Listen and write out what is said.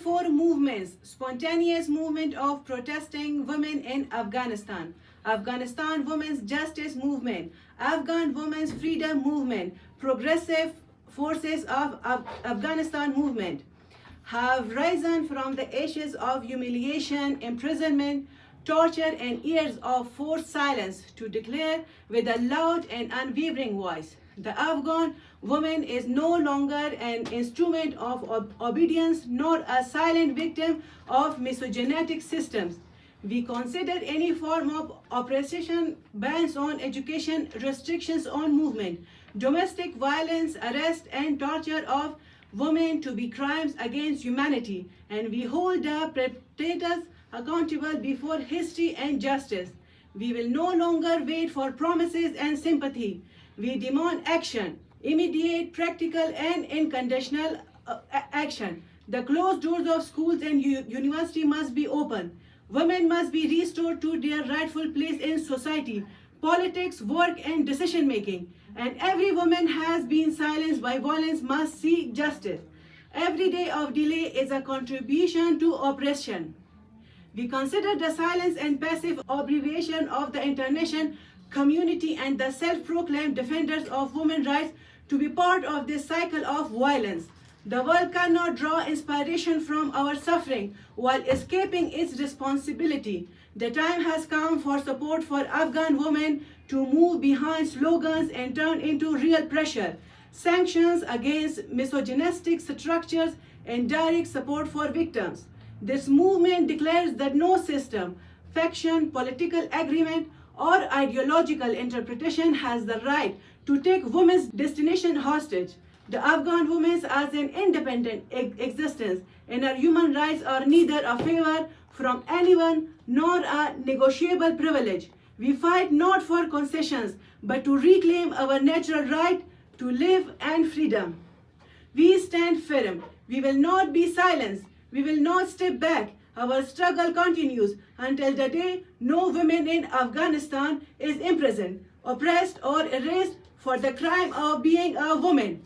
Four movements, spontaneous movement of protesting women in Afghanistan, Afghanistan Women's Justice Movement, Afghan Women's Freedom Movement, Progressive Forces of Afghanistan Movement have risen from the ashes of humiliation, imprisonment, torture, and years of forced silence to declare with a loud and unwavering voice. The Afghan woman is no longer an instrument of obedience nor a silent victim of misogynistic systems. We consider any form of oppression, bans on education, restrictions on movement, domestic violence, arrest, and torture of women to be crimes against humanity, and we hold the perpetrators accountable before history and justice. We will no longer wait for promises and sympathy. We demand action, immediate, practical, and unconditional action. The closed doors of schools and university must be open. Women must be restored to their rightful place in society, politics, work, and decision making. And every woman has been silenced by violence must seek justice. Every day of delay is a contribution to oppression. We consider the silence and passive abbreviation of the international community and the self-proclaimed defenders of women's rights to be part of this cycle of violence. The world cannot draw inspiration from our suffering while escaping its responsibility. The time has come for support for Afghan women to move behind slogans and turn into real pressure, sanctions against misogynistic structures, and direct support for victims. This movement declares that no system, faction, political agreement, or ideological interpretation has the right to take women's destination hostage. The Afghan women as an independent existence and her human rights are neither a favor from anyone nor a negotiable privilege. We fight not for concessions but to reclaim our natural right to live and freedom. We stand firm. We will not be silenced. We will not step back. Our struggle continues until the day no woman in Afghanistan is imprisoned, oppressed, or erased for the crime of being a woman.